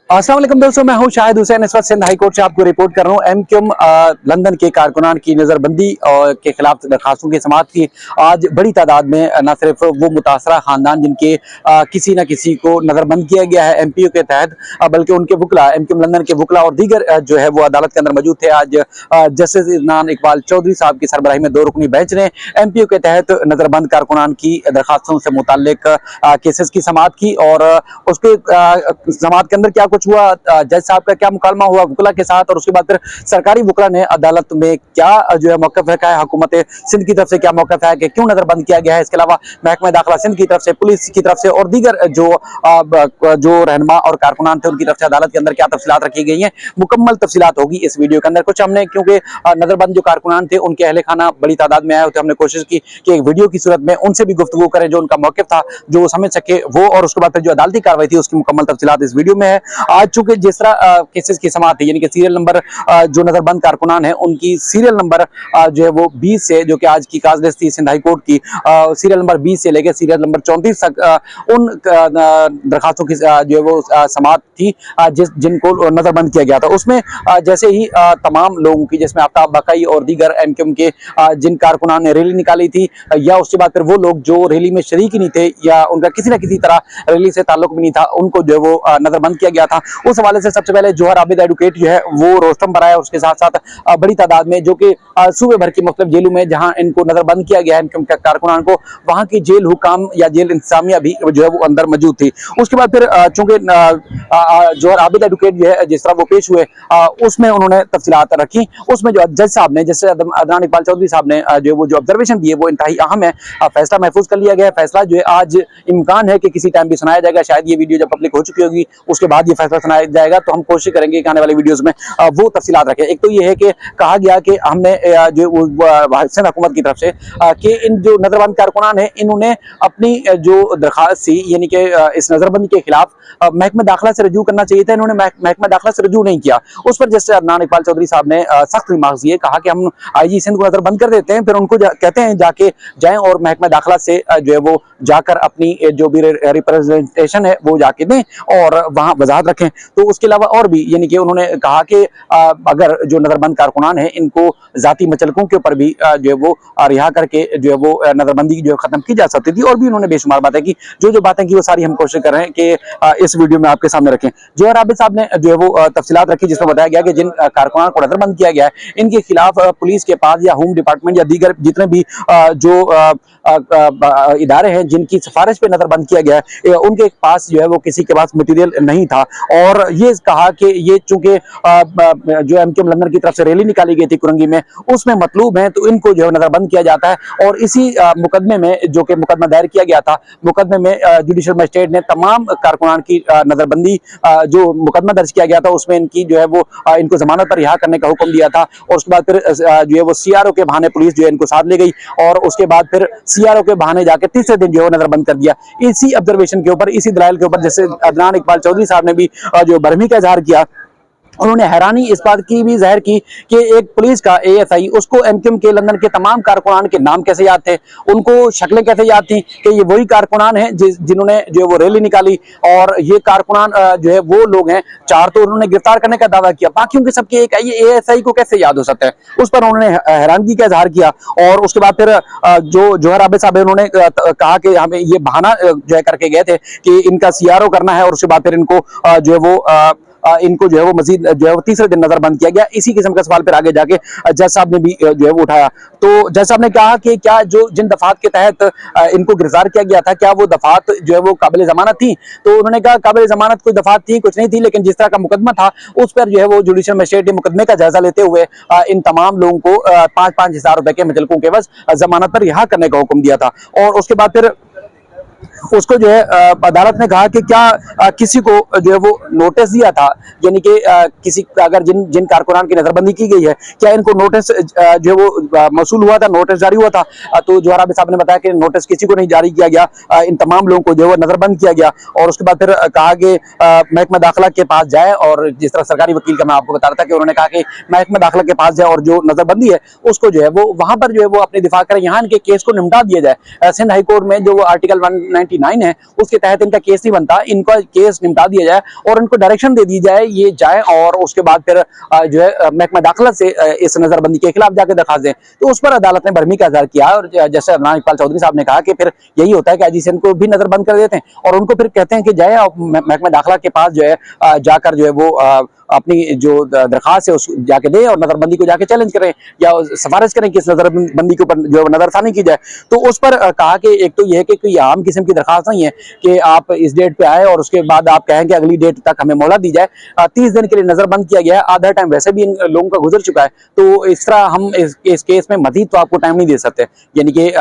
अस्सलाम वालेकुम दोस्तों, मैं हूं शाहिद हुसैन। इस वक्त सिंध हाई कोर्ट से आपको रिपोर्ट कर रहा हूं। एमक्यूएम लंदन के कारकुनान की नजरबंदी के खिलाफ दरखास्तों की समाअत की आज बड़ी तादाद में न सिर्फ वो मुतासरा खानदान जिनके किसी न किसी को नजरबंद किया गया है एमपीओ के तहत, बल्कि उनके वकला, एमक्यूएम लंदन के वकला और दीगर जो है वो अदालत के अंदर मौजूद थे। आज जस्टिस इदनान इकबाल चौधरी साहब की सरबराही में 2 रुकनी बेंच ने एमपीओ के तहत नजरबंद कारकुनान की दरखास्तों से मुताल्लिक केसेस की समाअत की। और उसके समाअत के अंदर क्या कुछ हुआ, जज साहब का क्या मुकालमा हुआ वकला के साथ, और उसके बाद फिर सरकारी वकला ने अदालत में क्या जो है मौक़िफ़ रखा है, हुकूमत सिंध की तरफ से क्या मौक़िफ़ है कि क्यों नजरबंद किया गया है। इसके अलावा महकमा दाखिला सिंध की तरफ से, पुलिस की तरफ से और दीगर जो रहनुमा और कारकुनान थे उनकी तरफ से अदालत के अंदर क्या तफसीलात रखी गई हैं, मुकम्मल तफसीलात होगी इस वीडियो के अंदर। कुछ हमने, क्योंकि नजरबंद जो कारकुनान थे उनके अहले खाना बड़ी तादाद में आए होते, हमने कोशिश की कि एक वीडियो की सूरत में उनसे भी गुफ्तगू करें, जो उनका मौक़िफ़ था जो समझ सके वो, और उसके बाद फिर जो अदालती कार्रवाई थी उसकी मुकम्मल तफसीलात इस वीडियो में है। आज चूंकि जिस तरह केसेस की समाअत थी, यानी कि सीरियल नंबर जो नजरबंद कारकुनान है उनकी सीरियल नंबर जो है वो 20 से, जो कि आज की काज थी सिंध हाई कोर्ट की, सीरियल नंबर 20 से लेकर सीरियल नंबर 34 तक उन दरखास्तों की जो है वो समाअत थी जिनको नजरबंद किया गया था। उसमें जैसे ही तमाम लोगों की, जिसमें आफ्ताब बकाई और दीगर एमक्यूएम के जिन कारकुनान ने रैली निकाली थी, या उसके बाद फिर वो लोग जो रैली में शरीक ही नहीं थे या उनका किसी न किसी तरह रैली से ताल्लुक भी नहीं था, उनको जो है वो नजरबंद किया गया था। उस हवाले से सबसे पहले जोहर आबिद एडवोकेट जो है वो रोस्टम पर आया, उसके साथ साथ बड़ी तादाद में जो कि सूबे भर की मुख्तलिफ जेलों में जहां इनको नजरबंद किया गया है इनके कारकुनान को, वहां की जेल हुकाम या जेल इंतजामिया भी जो है वो अंदर मौजूद थी। उसके बाद फिर चूंकि जोहर आबिद एडवोकेट जो है जिस तरह वो पेश हुए उसमें उन्होंने तफसीलात रखी। उसमें जो जज साहब ने, जैसे अदनान इकबाल चौधरी साहब ने जो ऑब्जर्वेशन दिए वो इंतहाई अहम है। फैसला महफूज कर लिया गया। फैसला जो है आज इम्कान है कि किसी टाइम भी सुनाया जाएगा, शायद ये वीडियो जब पब्लिक हो चुकी होगी उसके बाद ये फैसला सुनाया जाएगा, तो हम कोशिश करेंगे कि आने वाले वीडियोस में वो तफसीलात रखें। एक तो ये है कि कहा गया कि हमने जो सिंध हुकूमत की तरफ से कि इन जो नजरबंद कारकुनान है इन्होंने अपनी जो दरखास्त थी, यानी कि इस नजरबंदी के खिलाफ महकमा दाखिला से रजू करना चाहिए था, इन्होंने महकमा दाखिला से रजू नहीं किया। उस पर जैसे अदनान इकबाल चौधरी साहब ने सख्त रिमार्क्स दिए, कहा कि हम आईजी सिंध को नजरबंद कर देते हैं, फिर उनको कहते हैं जाके जाएं और महकमा दाखिला से जो है वो जाकर अपनी जो भी रिप्रेजेंटेशन है वो जाके दें और वहां वजाहत रखें। तो उसके अलावा और भी, यानी कि उन्होंने कहा कि अगर जो नजरबंद कारकुनान है इनको जाती मचलकों के ऊपर भी जो है वो रिहा करके जो है वो नजरबंदी जो है खत्म की जा सकती थी। और भी उन्होंने बेशुमार बातें की, जो बातें की वो सारी हम कोशिश कर रहे हैं कि इस वीडियो में आपके सामने रखें। जोहर आबिद साहब ने जो है वो तफसीलात रखी, जिसमें बताया गया कि जिन कारकुनान को नजरबंद किया गया है इनके खिलाफ पुलिस के पास या होम डिपार्टमेंट या दीगर जितने भी जो इदारे हैं जिनकी सिफारिश पे नजरबंद किया गया है उनके पास जो है वो किसी के पास मटीरियल नहीं था। और ये कहा कि ये चूंकि जो एमक्यूएम लंदन की तरफ से रैली निकाली गई थी कुरंगी में, उसमें मतलूब है, तो इनको जो है नजरबंद किया जाता है। और इसी मुकदमे में, जो कि मुकदमा दायर किया गया था, मुकदमे में जुडिशल मजिस्ट्रेट ने तमाम कारकुनान की नजरबंदी, जो मुकदमा दर्ज किया गया था उसमें इनकी जो है वो इनको जमानत पर रिहा करने का हुक्म दिया था। और उसके बाद फिर जो है वो सीआरओ के बहाने पुलिस जो है इनको साथ ले गई और उसके बाद फिर सीआरओ के बहाने जाकर तीसरे दिन जो है नजरबंद कर दिया। इसी ऑब्जर्वेशन के ऊपर, इसी दलाइल के ऊपर, जैसे अदनान इकबाल चौधरी साहब ने भी जो बरहमी का इजहार किया, उन्होंने हैरानी इस बात की भी जाहिर की कि एक पुलिस का एएसआई, उसको एमक्यूएम के लंदन के तमाम कारकुनान के नाम कैसे याद थे, उनको शक्लें कैसे याद थी कि ये वही कारकुनान हैं जिन्होंने जो है वो रैली निकाली। और ये कारकुनान जो है वो लोग हैं, 4 तो उन्होंने गिरफ्तार करने का दावा किया, बाकियों के सबके एक ये एएसआई को कैसे याद हो सकता है, उस पर उन्होंने हैरानगी का इजहार किया। और उसके बाद फिर जो जोहर आबिद साहब उन्होंने कहा कि हमें ये बहाना जो है करके गए थे कि इनका सीआरओ करना है, और उसके बाद फिर इनको जो है वो इनको जो है वो मजीद जो है वो तीसरे दिन नजरबंद किया गया। इसी किस्म का सवाल फिर आगे जाके जज साहब ने भी जो है वो उठाया। तो जज साहब ने कहा कि क्या जो जिन दफात के तहत इनको गिरफ्तार किया गया था, क्या वो दफात जो है वो काबिल जमानत थी? तो उन्होंने कहा काबिल जमानत कोई दफात थी कुछ नहीं थी, लेकिन जिस तरह का मुकदमा था उस पर जो है वो जुडिशल मजिस्ट्रेट ने मुकदमे का जायजा लेते हुए इन तमाम लोगों को 5-5 हज़ार रुपए के मुतलकों के बस जमानत पर रिहा करने का हुक्म दिया था। और उसके बाद फिर उसको जो है अदालत ने कहा कि क्या किसी को जो है वो नोटिस दिया था, यानी कि किसी अगर जिन कारकुनान की नजरबंदी की गई है, क्या इनको नोटिस जो है वो मौसूल हुआ था, नोटिस जारी हुआ था? तो जोहर आबिद साहब ने बताया कि नोटिस किसी को नहीं जारी किया गया, इन तमाम लोगों को जो है वो नजरबंद किया गया। और उसके बाद फिर कहा कि महकमा दाखिला के पास जाए, और जिस तरह सरकारी वकील का मैं आपको बता रहा था कि उन्होंने कहा कि महकमा दाखिला के पास जाए और जो नजरबंदी है उसको जो है वो वहां पर जो है वो अपने दिफा करें, यहाँ इनके केस को निपटा दिया जाए। सिंध हाई कोर्ट में जो आर्टिकल 190 189 है उसके तहत इनका केस नहीं बनता, इनका केस निपटा दिया जाए और इनको डायरेक्शन दे दी जाए ये जाए और उसके बाद फिर जो है महकमा दाखिला से इस नजरबंदी के खिलाफ जाकर दरखास्त दें। तो उस पर अदालत ने भरमी का इजहार किया और जैसे अदनान इकबाल चौधरी साहब ने कहा कि फिर यही होता है कि आईजी सिंध को भी नजरबंद कर देते हैं और उनको फिर कहते हैं कि जाए महकमा दाखिला के पास जो है जाकर जो है वो अपनी जो दरखास्त है उस जाके दे और नजरबंदी को जाके चैलेंज करें या सिफारिश करें कि इस नजरबंदी के ऊपर जो नजरसानी की जाए। तो उस पर कहा कि एक तो यह है कि कोई आम किस्म की दरखास्त नहीं है कि आप इस डेट पे आए और उसके बाद आप कहें कि अगली डेट तक हमें मोहलत दी जाए। 30 दिन के लिए नजरबंद किया गया है, आधा टाइम वैसे भी इन लोगों का गुजर चुका है, तो इस तरह हम इस केस में मजीद तो आपको टाइम नहीं दे सकते, यानी कि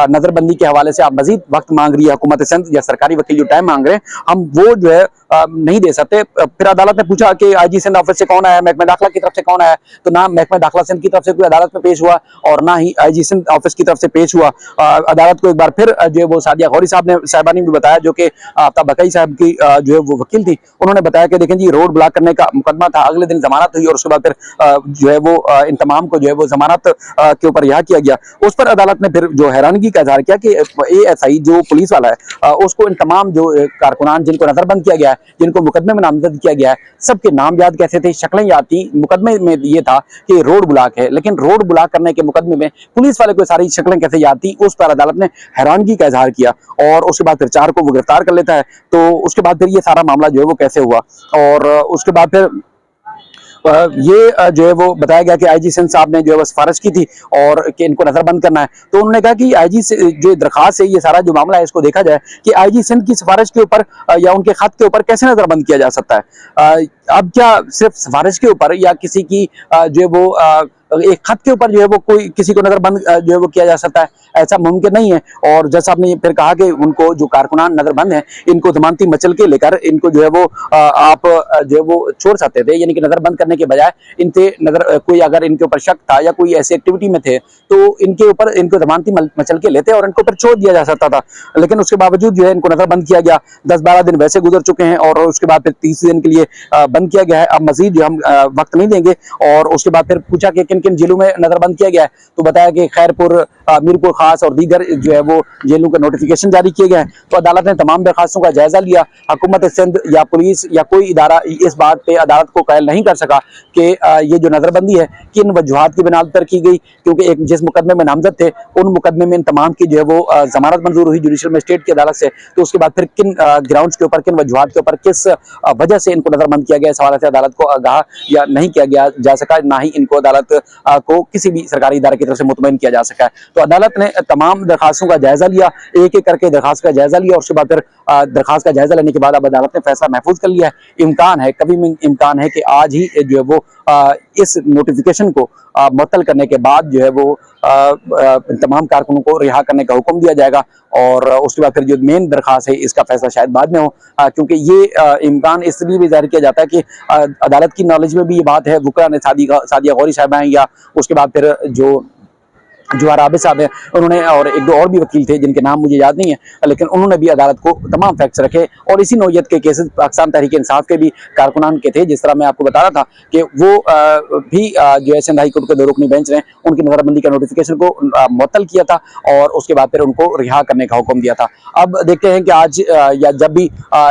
नजरबंदी के हवाले से आप मजीद वक्त मांग रही है हुकूमत सिंध या सरकारी वकील जो टाइम मांग रहे हैं हम वो जो है नहीं दे सकते। फिर अदालत ने पूछा कि आईजी सिंध ऑफिस से कौन आया, महकमा दाखिला की तरफ से कौन आया, तो ना महकमा दाखिला सिंध की तरफ से कोई अदालत में पेश हुआ और ना ही आईजी सिंध ऑफिस की तरफ से पेश हुआ। अदालत को एक बार फिर जो है वो सादिया गौरी साहबा ने भी बताया, जो कि आफ्ताब बकई साहब की जो है वो वकील थी, उन्होंने बताया कि देखें जी रोड ब्लॉक करने का मुकदमा था, अगले दिन जमानत हुई और उसके बाद फिर जो है वो इन तमाम को जो है वो जमानत के ऊपर रिहा किया गया। उस पर अदालत ने फिर जो हैरानगी का इजहार किया कि एएसआई जो पुलिस वाला है उसको इन तमाम जो कारकुनान जिनको नजरबंद किया गया है, जिनको मुकदमे में नामजद किया गया है, सबके नाम याद कैसे थे, शक्लें याद थी। मुकदमे में ये था कि रोड ब्लॉक है, लेकिन रोड ब्लॉक करने के मुकदमे में पुलिस वाले को सारी शक्लें कैसे याद थी, उस पर अदालत ने हैरानगी का इजहार किया और उसके बाद फिर 4 को वो गिरफ्तार कर लेता है। तो उसके बाद फिर ये सारा मामला जो है वो कैसे हुआ और उसके बाद फिर ये जो है वो बताया गया कि आईजी सिंध साहब ने जो है वो सिफारिश की थी और कि इनको नजरबंद करना है। तो उन्होंने कहा कि आईजी से जो दरखास्त है, ये सारा जो मामला है इसको देखा जाए कि आईजी सिंध की सिफारिश के ऊपर या उनके खत के ऊपर कैसे नजरबंद किया जा सकता है। अब क्या सिर्फ सिफारिश के ऊपर या किसी की जो है वो एक खत के ऊपर जो है वो कोई किसी को नजरबंद जो है वो किया जा सकता है, ऐसा मुमकिन नहीं है। और जैसा आपने फिर कहा कि उनको जो कारकुनान नजरबंद है इनको जमानती मचल के लेकर इनको जो है वो आप जो है वो छोड़ सकते थे, यानी कि नजरबंद करने के बजाय इनसे नजर कोई अगर इनके ऊपर शक था या कोई ऐसी एक्टिविटी में थे तो इनके ऊपर इनको जमानती मचल के लेते और इनको फिर छोड़ दिया जा सकता था, लेकिन उसके बावजूद जो है इनको नजरबंद किया गया। 10-12 दिन वैसे गुजर चुके हैं और उसके बाद फिर 30 दिन के लिए बंद किया गया है। अब मजीद जो हम वक्त नहीं देंगे और उसके बाद फिर पूछा कि किन किन जेलों में नजरबंद किया गया है, तो बताया कि खैरपुर, मीरपुर खास और दीगर जो है वो जेलों के नोटिफिकेशन जारी किए गए हैं। तो अदालत ने तमाम दरखास्तों का जायजा लिया। हुकूमत सिंध या पुलिस या कोई इदारा इस बात पे अदालत को कायल नहीं कर सका कि ये जो नजरबंदी है किन वजूहात की बिना पर की गई, क्योंकि एक जिस मुकदमे में नामजद थे उन मुकदमे में इन तमाम की जो है वो जमानत मंजूर हुई जुडिशल मजिस्ट्रेट की अदालत से। तो उसके बाद फिर किन ग्राउंड्स के ऊपर, किन वजूहात के ऊपर, किस वजह से इनको नजरबंद किया गया, इस हवाले से अदालत को आगाह या नहीं किया गया जा सका, ना ही इनको अदालत को किसी भी सरकारी इदारे की तरफ से मुतमईन किया जा सका है। तो अदालत ने तमाम दरखास्तों का जायजा लिया, एक एक करके दरखास्त का जायजा लिया और उसके बाद फिर दरखास्त का जायजा लेने के बाद अब अदालत ने फैसला महफूज कर लिया है। इम्कान है, कभी भी इम्कान है कि आज ही जो है वो इस नोटिफिकेशन को मुअत्तल करने के बाद जो है वो तमाम कारकुनों को रिहा करने का हुक्म दिया जाएगा और उसके बाद फिर जो मेन दरखास्त है इसका फैसला शायद बाद में हो, क्योंकि ये इम्कान इसलिए भी जाहिर किया जाता है कि अदालत की नॉलेज में भी ये बात है। वुकरा ने सादिया गौरी साहब हैं या उसके बाद फिर जो आबिद साहब है उन्होंने और एक दो और भी वकील थे जिनके नाम मुझे याद नहीं है, लेकिन उन्होंने भी अदालत को तमाम फैक्ट्स रखे और इसी नौयत के केसेस पाकिस्तान तहरीक इंसाफ के भी कारकुनान के थे। जिस तरह मैं आपको बता रहा था कि वो भी जो है सिंध हाई कोर्ट के 2 रुकनी बेंच ने उनकी नजरबंदी का नोटिफिकेशन को मुअत्तल किया था और उसके बाद फिर उनको रिहा करने का हुक्म दिया था। अब देखते हैं कि आज या जब भी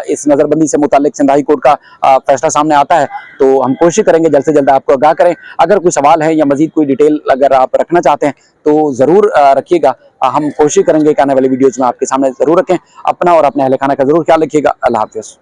इस नजरबंदी से मुताल्लिक सिंध हाई कोर्ट का फैसला सामने आता है तो हम कोशिश करेंगे जल्द से जल्द आपको आगाह करें। अगर कोई सवाल है या मजीद कोई डिटेल अगर आप रखना चाहते हैं तो जरूर रखिएगा, हम कोशिश करेंगे कि आने वाली वीडियोज में आपके सामने जरूर रखें। अपना और अपने अहल खाना का जरूर ख्याल रखिएगा। अल्लाह हाफिज़।